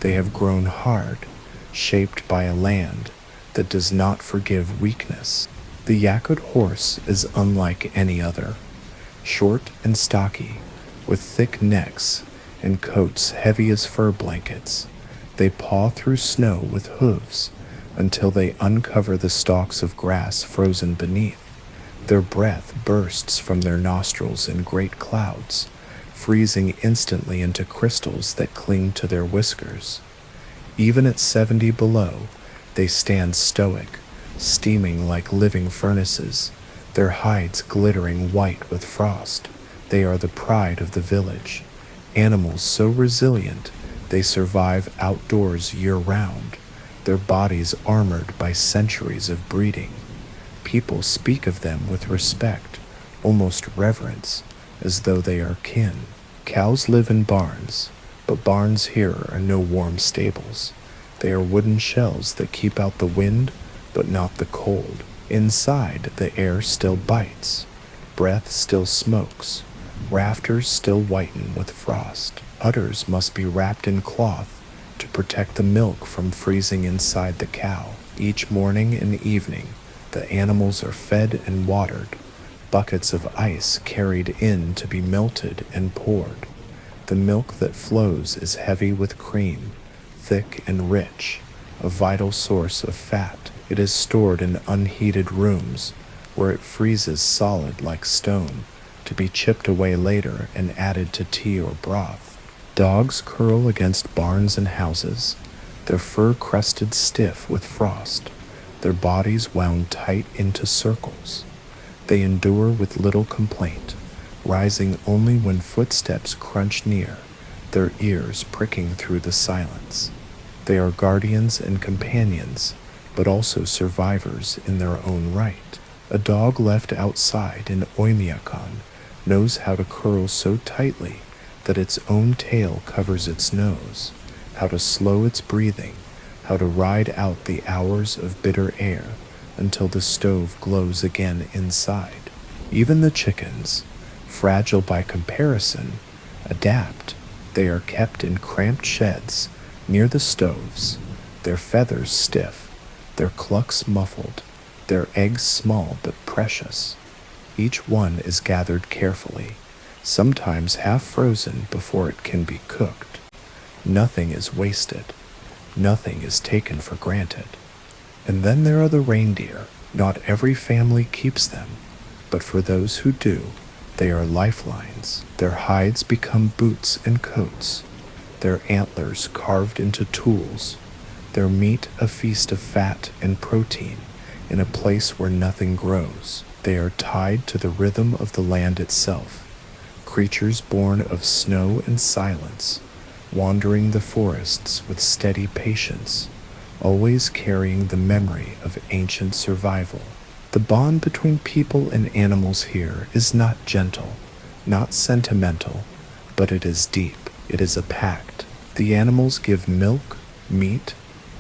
they have grown hard, shaped by a land that does not forgive weakness. The Yakut horse is unlike any other, short and stocky, with thick necks and coats heavy as fur blankets. They paw through snow with hooves until they uncover the stalks of grass frozen beneath. Their breath bursts from their nostrils in great clouds, freezing instantly into crystals that cling to their whiskers. Even at 70 below, they stand stoic, steaming like living furnaces, their hides glittering white with frost. They are the pride of the village, animals so resilient they survive outdoors year-round, their bodies armored by centuries of breeding. People speak of them with respect, almost reverence, as though they are kin. Cows live in barns, but barns here are no warm stables. They are wooden shells that keep out the wind, but not the cold. Inside, the air still bites, breath still smokes, rafters still whiten with frost. Udders must be wrapped in cloth to protect the milk from freezing inside the cow. Each morning and evening, the animals are fed and watered, buckets of ice carried in to be melted and poured. The milk that flows is heavy with cream, thick and rich, a vital source of fat. It is stored in unheated rooms, where it freezes solid like stone, to be chipped away later and added to tea or broth. Dogs curl against barns and houses, their fur crusted stiff with frost, their bodies wound tight into circles. They endure with little complaint, rising only when footsteps crunch near, their ears pricking through the silence. They are guardians and companions, but also survivors in their own right. A dog left outside in Oymyakon knows how to curl so tightly that its own tail covers its nose, how to slow its breathing, how to ride out the hours of bitter air until the stove glows again inside. Even the chickens, fragile by comparison, adapt. They are kept in cramped sheds near the stoves, their feathers stiff, their clucks muffled, their eggs small but precious. Each one is gathered carefully, sometimes half frozen before it can be cooked. Nothing is wasted. Nothing is taken for granted. And then there are the reindeer. Not every family keeps them, but for those who do, they are lifelines. Their hides become boots and coats, their antlers carved into tools, their meat a feast of fat and protein in a place where nothing grows. They are tied to the rhythm of the land itself, creatures born of snow and silence, wandering the forests with steady patience, always carrying the memory of ancient survival. The bond between people and animals here is not gentle, not sentimental, but it is deep. It is a pact. The animals give milk, meat,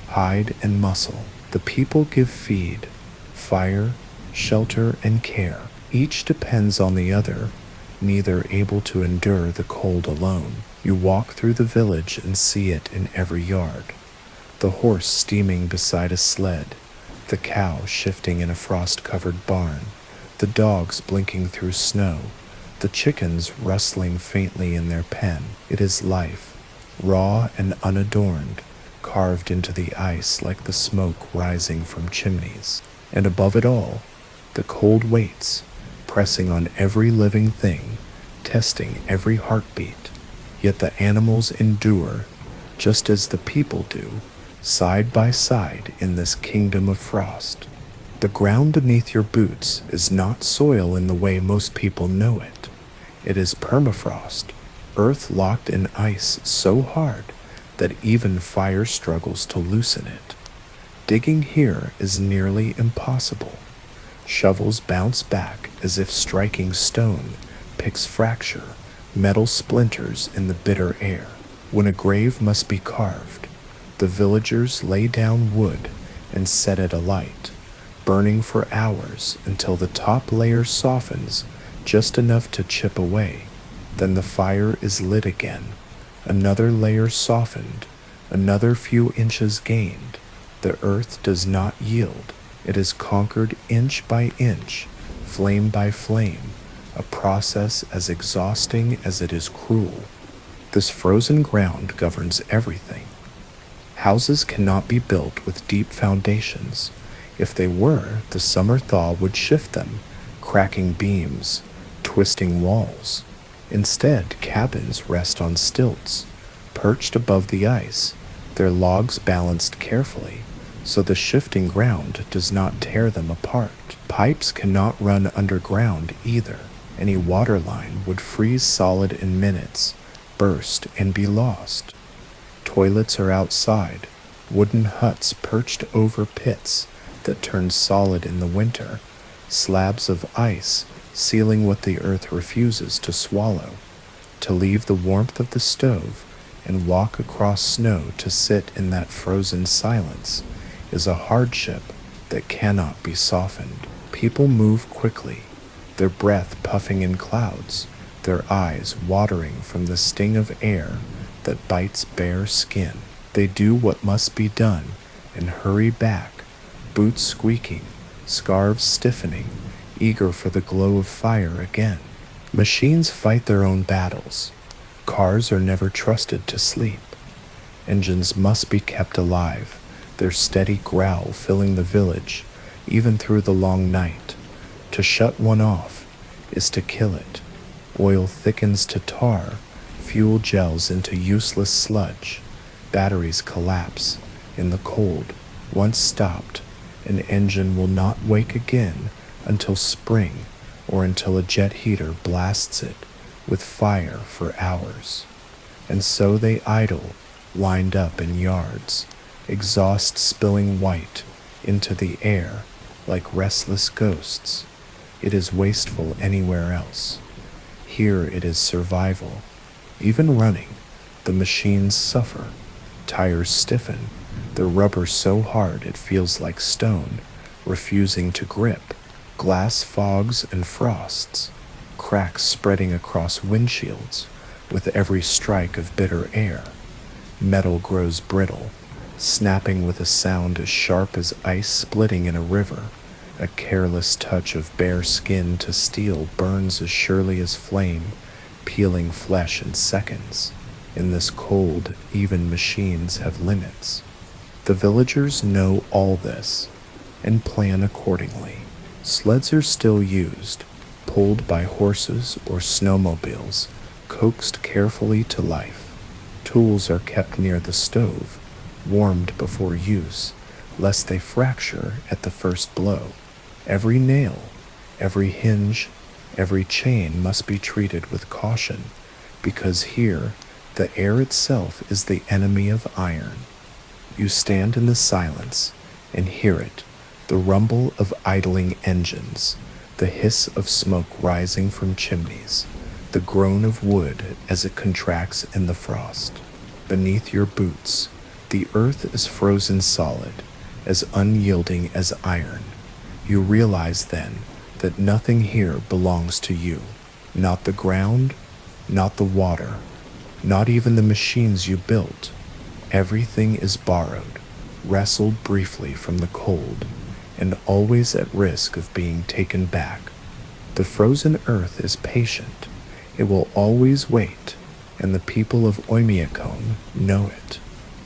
hide, and muscle. The people give feed, fire, shelter, and care. Each depends on the other, neither able to endure the cold alone. You walk through the village and see it in every yard. The horse steaming beside a sled, the cow shifting in a frost-covered barn, the dogs blinking through snow, the chickens rustling faintly in their pen. It is life, raw and unadorned, carved into the ice like the smoke rising from chimneys. And above it all, the cold waits, pressing on every living thing, testing every heartbeat. Yet the animals endure, just as the people do, side by side in this kingdom of frost. The ground beneath your boots is not soil in the way most people know it. It is permafrost, earth locked in ice so hard that even fire struggles to loosen it. Digging here is nearly impossible. Shovels bounce back as if striking stone, picks fracture, metal splinters in the bitter air. When a grave must be carved, the villagers lay down wood and set it alight, burning for hours until the top layer softens just enough to chip away. Then the fire is lit again, another layer softened, another few inches gained. The earth does not yield. It is conquered inch by inch, flame by flame, a process as exhausting as it is cruel. This frozen ground governs everything. Houses cannot be built with deep foundations. If they were, the summer thaw would shift them, cracking beams, twisting walls. Instead, cabins rest on stilts, perched above the ice, their logs balanced carefully, so the shifting ground does not tear them apart. Pipes cannot run underground either. Any water line would freeze solid in minutes, burst, and be lost. Toilets are outside, wooden huts perched over pits that turn solid in the winter, slabs of ice sealing what the earth refuses to swallow. To leave the warmth of the stove and walk across snow to sit in that frozen silence is a hardship that cannot be softened. People move quickly, their breath puffing in clouds, their eyes watering from the sting of air that bites bare skin. They do what must be done and hurry back, boots squeaking, scarves stiffening, eager for the glow of fire again. Machines fight their own battles. Cars are never trusted to sleep. Engines must be kept alive, their steady growl filling the village, even through the long night. To shut one off is to kill it. Oil thickens to tar, fuel gels into useless sludge. Batteries collapse in the cold. Once stopped, an engine will not wake again until spring or until a jet heater blasts it with fire for hours. And so they idle, lined up in yards, exhaust spilling white into the air like restless ghosts. It is wasteful anywhere else. Here it is survival. Even running, the machines suffer. Tires stiffen, the rubber so hard it feels like stone, refusing to grip. Glass fogs and frosts, cracks spreading across windshields with every strike of bitter air. Metal grows brittle, snapping with a sound as sharp as ice splitting in a river. A careless touch of bare skin to steel burns as surely as flame, peeling flesh in seconds. In this cold, even machines have limits. The villagers know all this and plan accordingly. Sleds are still used, pulled by horses or snowmobiles, coaxed carefully to life. Tools are kept near the stove, warmed before use, lest they fracture at the first blow. Every nail, every hinge, every chain must be treated with caution, because here the air itself is the enemy of iron. You stand in the silence and hear it, the rumble of idling engines, the hiss of smoke rising from chimneys, the groan of wood as it contracts in the frost. Beneath your boots, the earth is frozen solid, as unyielding as iron. You realize then that nothing here belongs to you, not the ground, not the water, not even the machines you built. Everything is borrowed, wrestled briefly from the cold, and always at risk of being taken back. The frozen earth is patient. It will always wait, and the people of Oymyakon know it.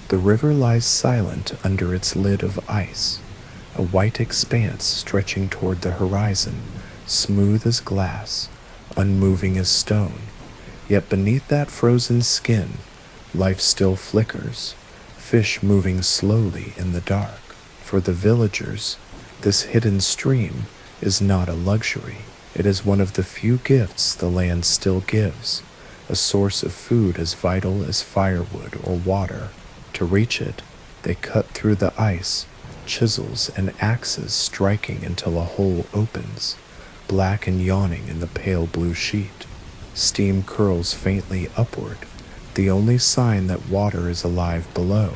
The river lies silent under its lid of ice, a white expanse stretching toward the horizon, smooth as glass, unmoving as stone. Yet beneath that frozen skin, life still flickers, fish moving slowly in the dark. For the villagers, this hidden stream is not a luxury. It is one of the few gifts the land still gives, a source of food as vital as firewood or water. To reach it, they cut through the ice, chisels and axes striking until a hole opens, black and yawning in the pale blue sheet. Steam curls faintly upward, the only sign that water is alive below.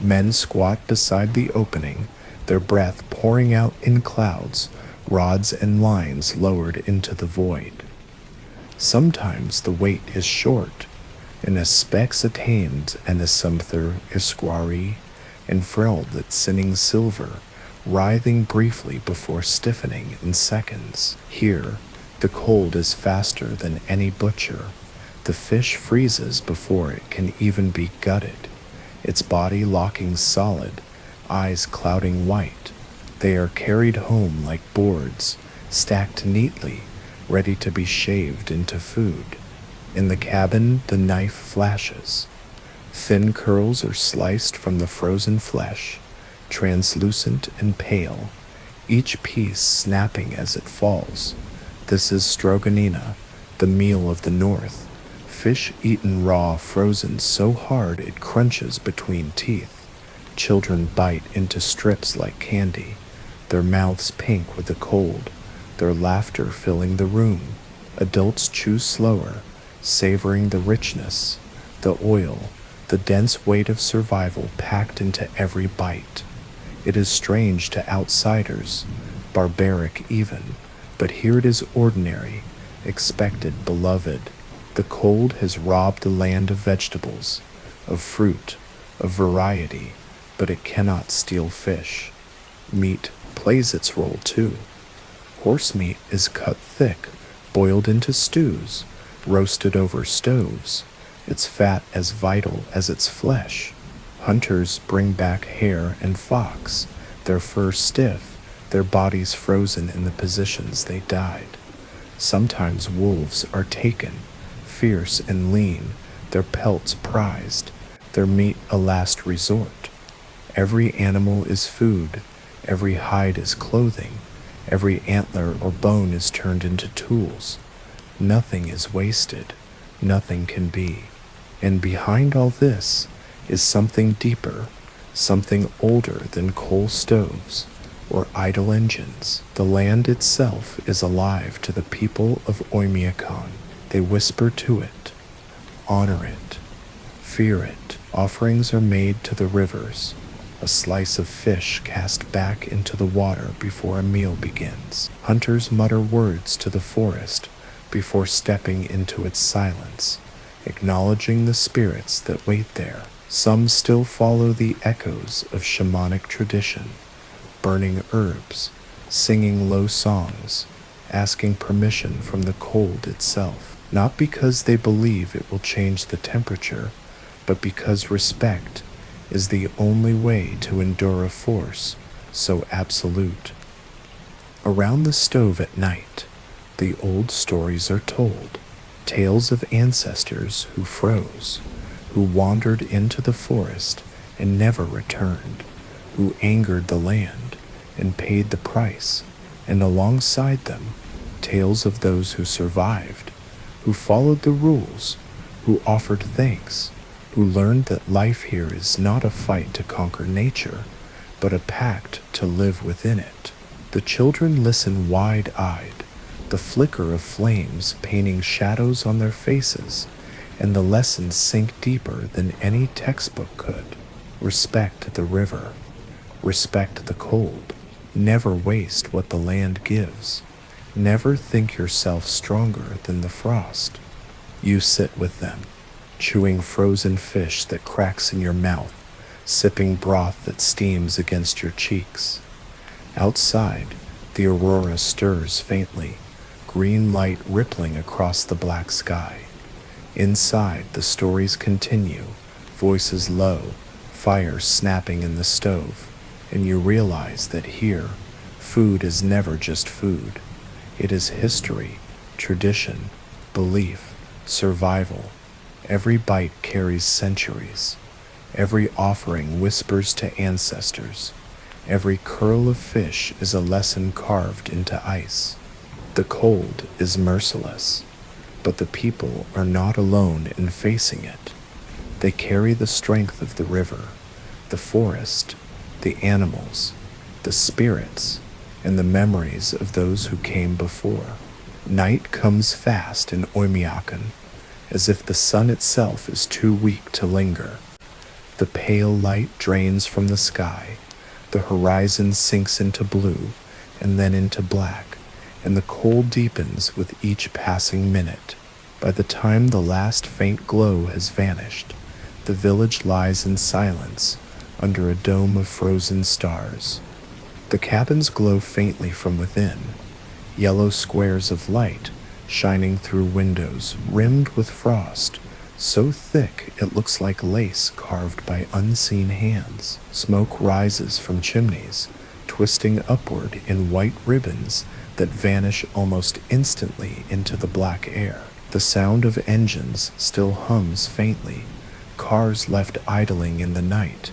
Men squat beside the opening, their breath pouring out in clouds, rods and lines lowered into the void. Sometimes the wait is short, and as specks attained and as something isquari, enfrelled that sinning silver, writhing briefly before stiffening in seconds. Here, the cold is faster than any butcher. The fish freezes before it can even be gutted, its body locking solid, eyes clouding white. They are carried home like boards, stacked neatly, ready to be shaved into food. In the cabin, the knife flashes. Thin curls are sliced from the frozen flesh, translucent and pale, each piece snapping as it falls. This is stroganina, the meal of the north. Fish eaten raw, frozen so hard it crunches between teeth. Children bite into strips like candy, their mouths pink with the cold, their laughter filling the room. Adults chew slower, savoring the richness, the oil, the dense weight of survival packed into every bite. It is strange to outsiders, barbaric even, but here it is ordinary, expected, beloved. The cold has robbed the land of vegetables, of fruit, of variety, but it cannot steal fish. Meat plays its role too. Horse meat is cut thick, boiled into stews, roasted over stoves, its fat as vital as its flesh. Hunters bring back hare and fox, their fur stiff, their bodies frozen in the positions they died. Sometimes wolves are taken, fierce and lean, their pelts prized, their meat a last resort. Every animal is food, every hide is clothing, every antler or bone is turned into tools. Nothing is wasted, nothing can be. And behind all this is something deeper, something older than coal stoves or idle engines. The land itself is alive to the people of Oymyakon. They whisper to it, honor it, fear it. Offerings are made to the rivers, a slice of fish cast back into the water before a meal begins. Hunters mutter words to the forest before stepping into its silence, acknowledging the spirits that wait there. Some still follow the echoes of shamanic tradition, burning herbs, singing low songs, asking permission from the cold itself, not because they believe it will change the temperature, but because respect is the only way to endure a force so absolute. Around the stove at night, the old stories are told, tales of ancestors who froze, who wandered into the forest and never returned, who angered the land and paid the price, and alongside them, tales of those who survived, who followed the rules, who offered thanks, who learned that life here is not a fight to conquer nature, but a pact to live within it. The children listen wide-eyed, the flicker of flames painting shadows on their faces, and the lessons sink deeper than any textbook could. Respect the river, respect the cold, never waste what the land gives, never think yourself stronger than the frost. You sit with them, chewing frozen fish that cracks in your mouth, sipping broth that steams against your cheeks. Outside, the aurora stirs faintly, green light rippling across the black sky. Inside, the stories continue, voices low, fire snapping in the stove, and you realize that here, food is never just food. It is history, tradition, belief, survival. Every bite carries centuries. Every offering whispers to ancestors. Every curl of fish is a lesson carved into ice. The cold is merciless, but the people are not alone in facing it. They carry the strength of the river, the forest, the animals, the spirits, and the memories of those who came before. Night comes fast in Oymyakon, as if the sun itself is too weak to linger. The pale light drains from the sky, the horizon sinks into blue and then into black, and the cold deepens with each passing minute. By the time the last faint glow has vanished, the village lies in silence under a dome of frozen stars. The cabins glow faintly from within, yellow squares of light shining through windows rimmed with frost, so thick it looks like lace carved by unseen hands. Smoke rises from chimneys, twisting upward in white ribbons that vanish almost instantly into the black air. The sound of engines still hums faintly, cars left idling in the night,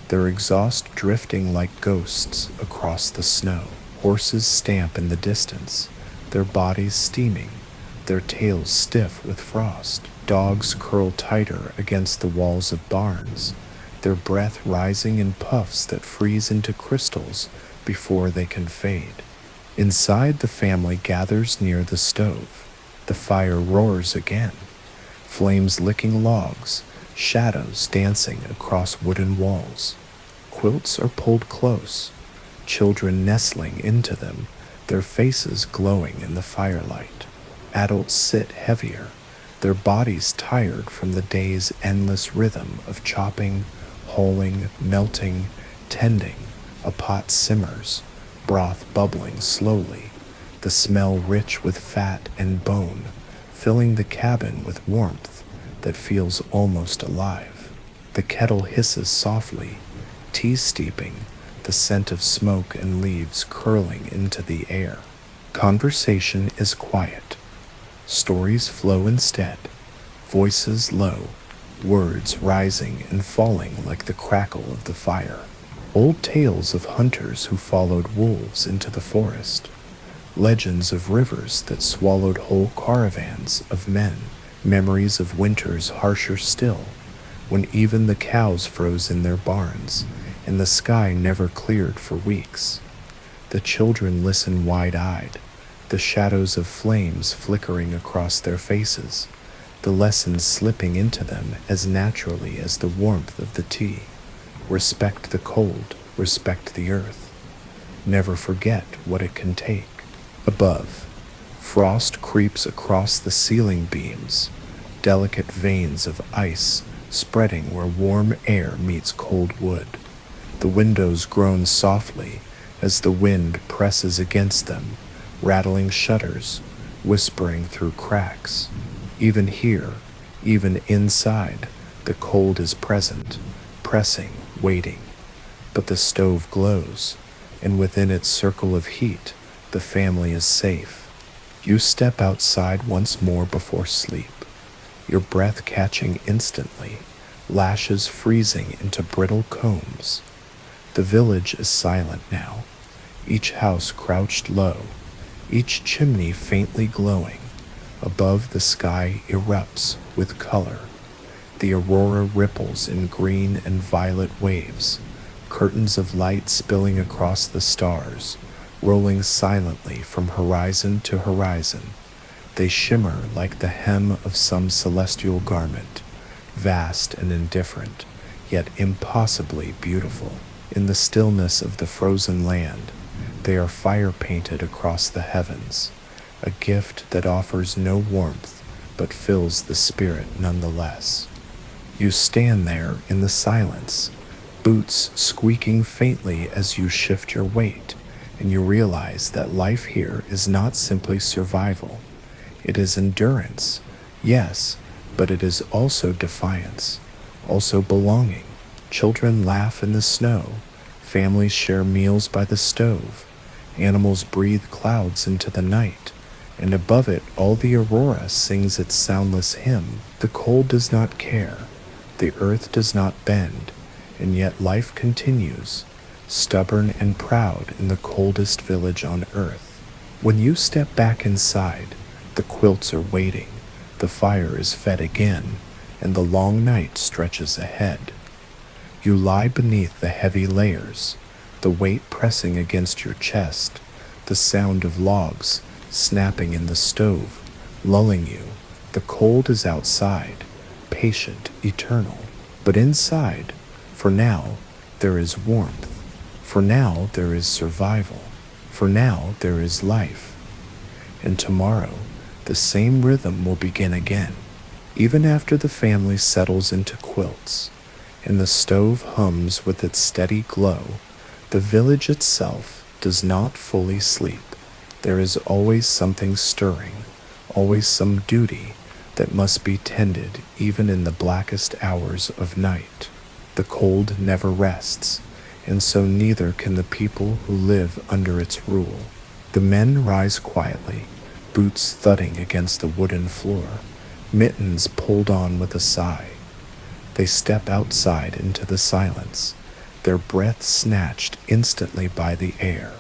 their exhaust drifting like ghosts across the snow. Horses stamp in the distance, their bodies steaming, their tails stiff with frost. Dogs curl tighter against the walls of barns, their breath rising in puffs that freeze into crystals before they can fade. Inside, the family gathers near the stove. The fire roars again, flames licking logs, shadows dancing across wooden walls. Quilts are pulled close, children nestling into them, their faces glowing in the firelight. Adults sit heavier, their bodies tired from the day's endless rhythm of chopping, hauling, melting, tending. A pot simmers, broth bubbling slowly, the smell rich with fat and bone, filling the cabin with warmth that feels almost alive. The kettle hisses softly, tea steeping, the scent of smoke and leaves curling into the air. Conversation is quiet. Stories flow instead, voices low, words rising and falling like the crackle of the fire. Old tales of hunters who followed wolves into the forest, legends of rivers that swallowed whole caravans of men, memories of winters harsher still, when even the cows froze in their barns and the sky never cleared for weeks. The children listen wide-eyed, the shadows of flames flickering across their faces, the lessons slipping into them as naturally as the warmth of the tea. Respect the cold, respect the earth. Never forget what it can take. Above, frost creeps across the ceiling beams, delicate veins of ice spreading where warm air meets cold wood. The windows groan softly as the wind presses against them, rattling shutters, whispering through cracks. Even here, even inside, the cold is present, pressing, waiting. But the stove glows, and within its circle of heat, the family is safe. You step outside once more before sleep, your breath catching instantly, lashes freezing into brittle combs. The village is silent now, each house crouched low, each chimney faintly glowing. Above, the sky erupts with color. The aurora ripples in green and violet waves, curtains of light spilling across the stars, rolling silently from horizon to horizon. They shimmer like the hem of some celestial garment, vast and indifferent, yet impossibly beautiful. In the stillness of the frozen land, they are fire-painted across the heavens, a gift that offers no warmth but fills the spirit nonetheless. You stand there in the silence, boots squeaking faintly as you shift your weight, and you realize that life here is not simply survival. It is endurance, yes, but it is also defiance, also belonging. Children laugh in the snow, families share meals by the stove, animals breathe clouds into the night, and above it all the aurora sings its soundless hymn. The cold does not care, the earth does not bend, and yet life continues, stubborn and proud in the coldest village on earth. When you step back inside, the quilts are waiting, the fire is fed again, and the long night stretches ahead. You lie beneath the heavy layers, the weight pressing against your chest, the sound of logs snapping in the stove, lulling you. The cold is outside, patient, eternal. But inside, for now, there is warmth. For now, there is survival. For now, there is life. And tomorrow, the same rhythm will begin again, even after the family settles into quilts, and the stove hums with its steady glow. The village itself does not fully sleep. There is always something stirring, always some duty that must be tended even in the blackest hours of night. The cold never rests, and so neither can the people who live under its rule. The men rise quietly, boots thudding against the wooden floor, mittens pulled on with a sigh. They step outside into the silence, their breath snatched instantly by the air,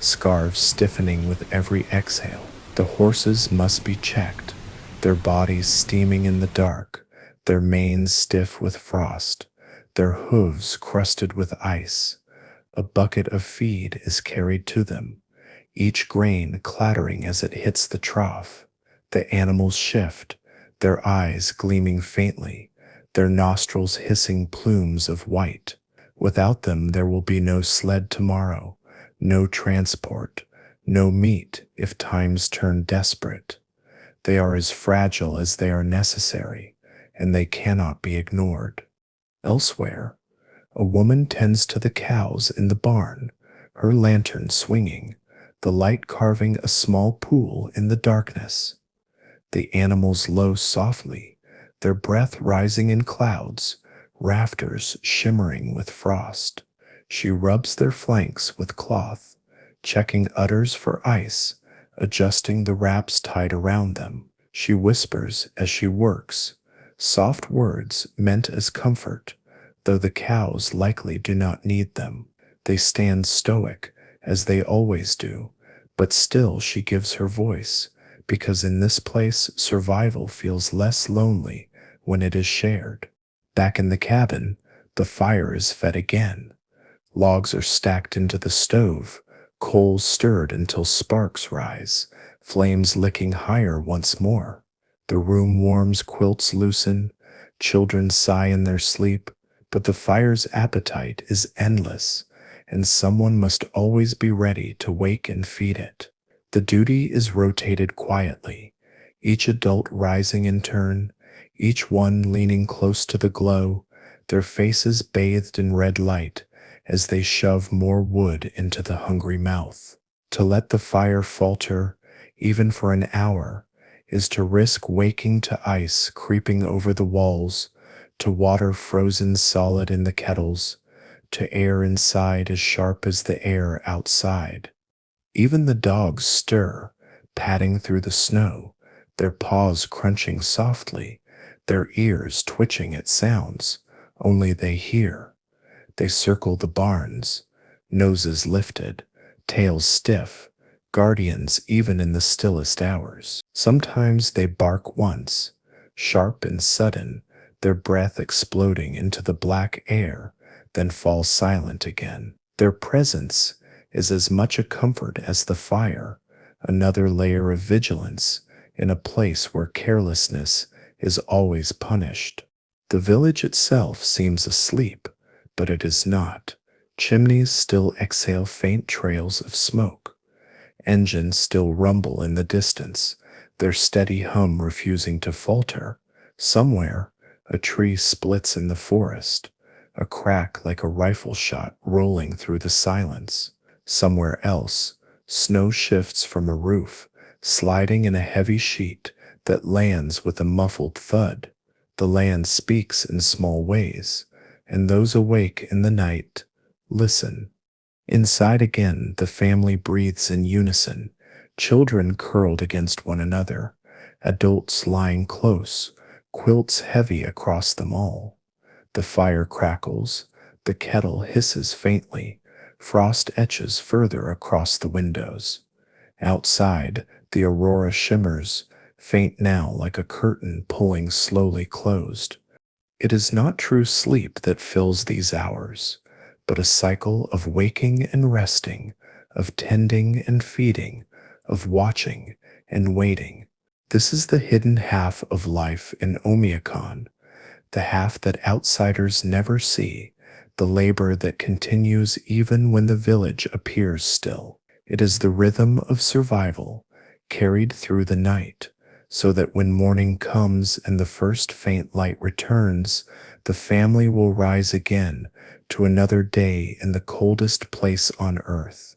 scarves stiffening with every exhale. The horses must be checked, their bodies steaming in the dark, their manes stiff with frost, their hooves crusted with ice. A bucket of feed is carried to them, each grain clattering as it hits the trough. The animals shift, their eyes gleaming faintly, their nostrils hissing plumes of white. Without them, there will be no sled tomorrow, no transport, no meat if times turn desperate. They are as fragile as they are necessary, and they cannot be ignored. Elsewhere, a woman tends to the cows in the barn, her lantern swinging, the light carving a small pool in the darkness. The animals low softly, their breath rising in clouds, rafters shimmering with frost. She rubs their flanks with cloth, checking udders for ice, adjusting the wraps tied around them. She whispers as she works, soft words meant as comfort, though the cows likely do not need them. They stand stoic, as they always do, but still she gives her voice, because in this place survival feels less lonely when it is shared. Back in the cabin, the fire is fed again. Logs are stacked into the stove, coals stirred until sparks rise, flames licking higher once more. The room warms, quilts loosen, children sigh in their sleep, but the fire's appetite is endless, and someone must always be ready to wake and feed it. The duty is rotated quietly, each adult rising in turn, each one leaning close to the glow, their faces bathed in red light as they shove more wood into the hungry mouth. To let the fire falter, even for an hour, is to risk waking to ice creeping over the walls, to water frozen solid in the kettles, to air inside as sharp as the air outside. Even the dogs stir, padding through the snow, their paws crunching softly, their ears twitching at sounds only they hear. They circle the barns, noses lifted, tails stiff, guardians even in the stillest hours. Sometimes they bark once, sharp and sudden, their breath exploding into the black air, then fall silent again. Their presence is as much a comfort as the fire, another layer of vigilance in a place where carelessness is always punished. The village itself seems asleep, but it is not. Chimneys still exhale faint trails of smoke. Engines still rumble in the distance, their steady hum refusing to falter. Somewhere, a tree splits in the forest, a crack like a rifle shot rolling through the silence. Somewhere else, snow shifts from a roof, sliding in a heavy sheet that lands with a muffled thud. The land speaks in small ways, and those awake in the night listen. Inside again, the family breathes in unison, children curled against one another, adults lying close, quilts heavy across them all. The fire crackles, the kettle hisses faintly, frost etches further across the windows. Outside, the aurora shimmers, faint now like a curtain pulling slowly closed. It is not true sleep that fills these hours, but a cycle of waking and resting, of tending and feeding, of watching and waiting. This is the hidden half of life in Oymyakon, the half that outsiders never see, the labor that continues even when the village appears still. It is the rhythm of survival, carried through the night, so that when morning comes and the first faint light returns, the family will rise again to another day in the coldest place on earth.